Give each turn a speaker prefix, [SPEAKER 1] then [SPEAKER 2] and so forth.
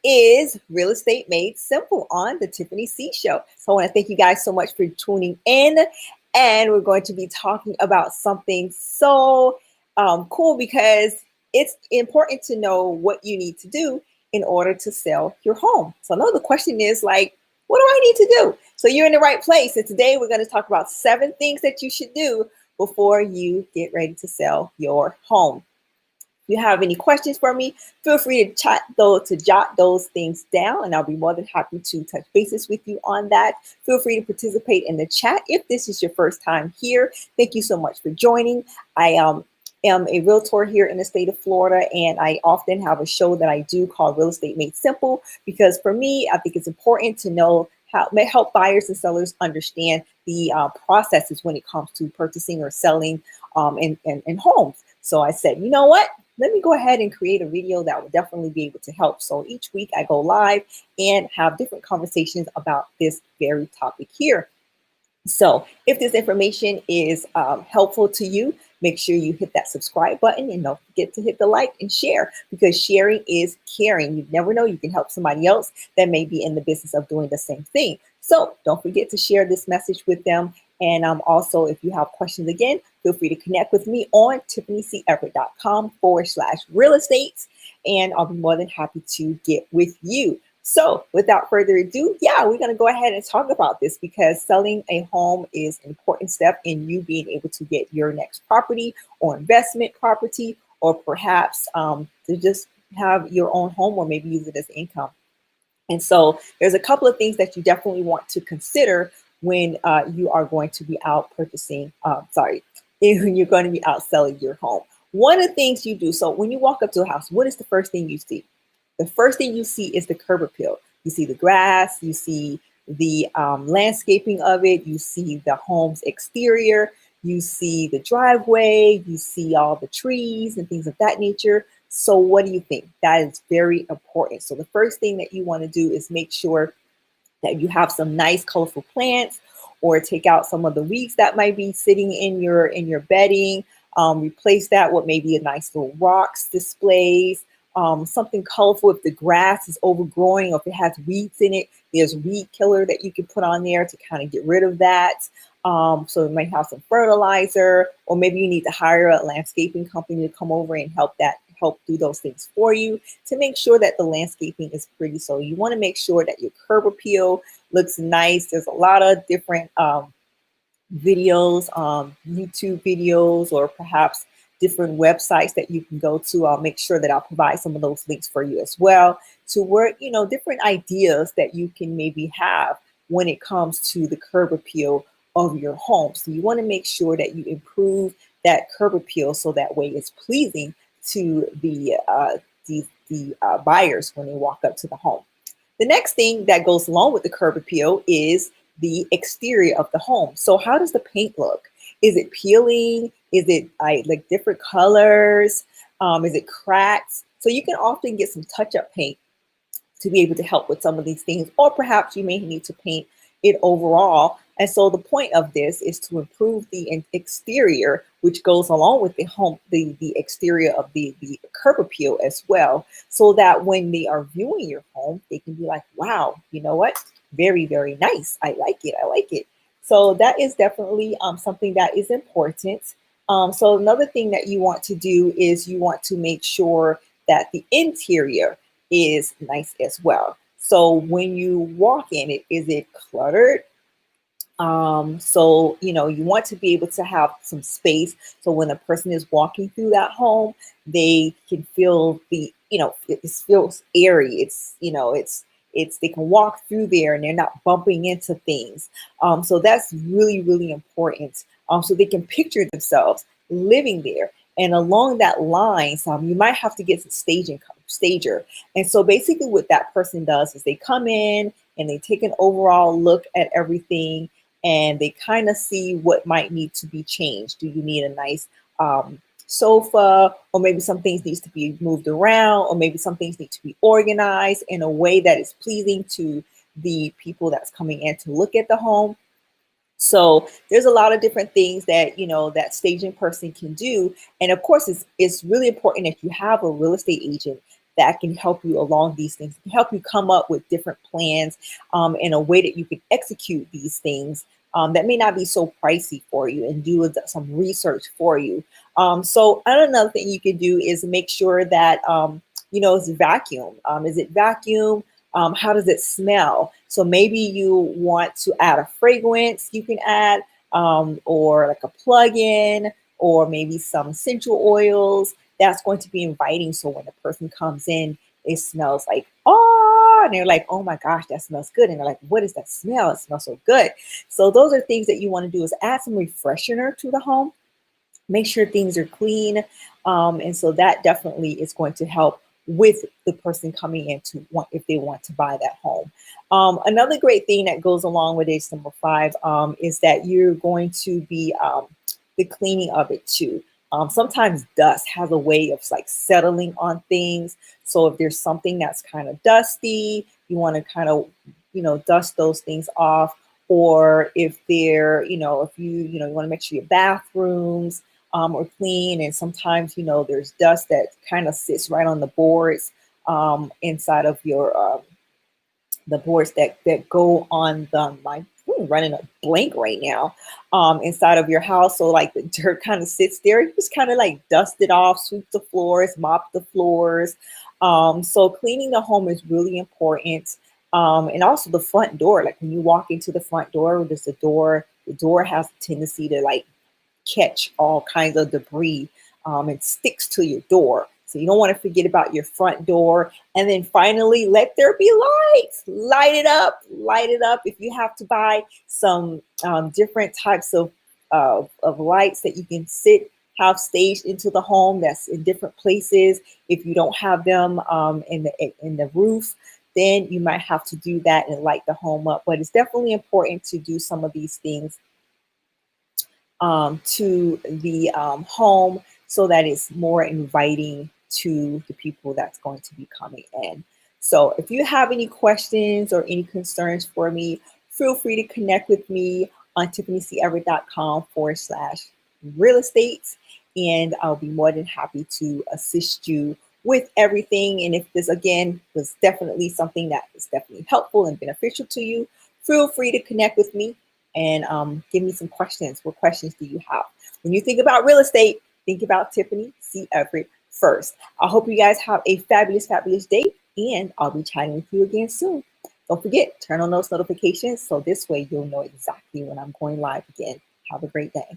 [SPEAKER 1] Is Real Estate Made Simple on the Tiffany C Show. So I want to thank you guys so much for tuning in. And we're going to be talking about something so cool because it's important to know what you need to do in order to sell your home. So I know the question is like, what do I need to do? So you're in the right place. And today we're going to talk about 7 things that you should do before you get ready to sell your home. If you have any questions for me, feel free to jot those things down, and I'll be more than happy to touch bases with you on that. Feel free to participate in the chat if this is your first time here. Thank you so much for joining. I am a realtor here in the state of Florida, and I often have a show that I do called Real Estate Made Simple because for me, I think it's important to know how to help buyers and sellers understand the processes when it comes to purchasing or selling in homes. So I said, you know what? Let me go ahead and create a video that will definitely be able to help. So each week I go live and have different conversations about this very topic here. So if this information is helpful to you, make sure you hit that subscribe button and don't forget to hit the like and share because sharing is caring. You never know, you can help somebody else that may be in the business of doing the same thing. So don't forget to share this message with them. And also, if you have questions again, feel free to connect with me on tiffanyceverett.com/real estate. And I'll be more than happy to get with you. So without further ado, we're going to go ahead and talk about this because selling a home is an important step in you being able to get your next property or investment property, or perhaps to just have your own home or maybe use it as income. And so there's a couple of things that you definitely want to consider when you are going to be out purchasing, when you're going to be out selling your home. One of the things you do, so when you walk up to a house, what is the first thing you see? The first thing you see is the curb appeal. You see the grass, you see the landscaping of it, you see the home's exterior, you see the driveway, you see all the trees and things of that nature. So what do you think? That is very important. So the first thing that you want to do is make sure that you have some nice colorful plants, or take out some of the weeds that might be sitting in your bedding. Replace that with maybe a nice little rocks displays, something colorful. If the grass is overgrowing or if it has weeds in it, there's weed killer that you can put on there to kind of get rid of that. So you might have some fertilizer, or maybe you need to hire a landscaping company to come over and help do those things for you to make sure that the landscaping is pretty. So you want to make sure that your curb appeal looks nice. There's a lot of different videos, YouTube videos, or perhaps different websites that you can go to. I'll make sure that I'll provide some of those links for you as well, to work, different ideas that you can maybe have when it comes to the curb appeal of your home. So you want to make sure that you improve that curb appeal so that way it's pleasing to the buyers when they walk up to the home. The next thing that goes along with the curb appeal is the exterior of the home. So how does the paint look? Is it peeling? Is it like different colors? Is it cracked? So you can often get some touch-up paint to be able to help with some of these things, or perhaps you may need to paint it overall. And so the point of this is to improve the exterior, which goes along with the home, the exterior of the curb appeal as well, so that when they are viewing your home, they can be like, wow, you know what? Very, very nice. I like it. I like it. So that is definitely something that is important. So another thing that you want to do is you want to make sure that the interior is nice as well. So when you walk in it, is it cluttered? So, you want to be able to have some space. So when a person is walking through that home, they can feel it feels airy. They can walk through there and they're not bumping into things. So that's really, really important. So they can picture themselves living there. And along that line, you might have to get some stager. And so basically what that person does is they come in and they take an overall look at everything, and they kind of see what might need to be changed. Do you need a nice sofa, or maybe some things needs to be moved around, or maybe some things need to be organized in a way that is pleasing to the people that's coming in to look at the home. So there's a lot of different things that, that staging person can do. And of course, it's really important that you have a real estate agent that can help you along these things, can help you come up with different plans in a way that you can execute these things that may not be so pricey for you, and do some research for you. So another thing you can do is make sure that it's vacuum. Is it vacuum? How does it smell? So maybe you want to add a fragrance you can add, or like a plug-in, or maybe some essential oils that's going to be inviting. So when the person comes in, it smells like, oh, and they're like, oh my gosh, that smells good. And they're like, what is that smell? It smells so good. So those are things that you want to do, is add some refreshener to the home. Make sure things are clean. And so that definitely is going to help with the person coming in to want, if they want to buy that home. Another great thing that goes along with age number 5 is that you're going to be the cleaning of it too. Sometimes dust has a way of like settling on things. So if there's something that's kind of dusty, you want to kind of, dust those things off. Or if they're, if you want to make sure your bathrooms are clean, and sometimes, there's dust that kind of sits right on the boards inside of your the boards that go on I'm running a blank right now, inside of your house. So like the dirt kind of sits there. You just kind of like dust it off, sweep the floors, mop the floors. So cleaning the home is really important. And also the front door, like when you walk into the front door, there's a door. The door has a tendency to like catch all kinds of debris and sticks to your door. So you don't want to forget about your front door. And then finally, let there be lights. Light it up. Light it up. If you have to buy some different types of lights that you can have staged into the home, that's in different places. If you don't have them in the roof, then you might have to do that and light the home up. But it's definitely important to do some of these things to the home, so that it's more inviting to the people that's going to be coming in. So if you have any questions or any concerns for me, feel free to connect with me on tiffanyceverett.com/real estate, and I'll be more than happy to assist you with everything. And if this again was definitely something that is definitely helpful and beneficial to you, feel free to connect with me and give me some questions. What questions do you have? When you think about real estate, think about Tiffany C Everett first. I hope you guys have a fabulous, fabulous day, and I'll be chatting with you again soon. Don't forget, turn on those notifications so this way you'll know exactly when I'm going live again. Have a great day.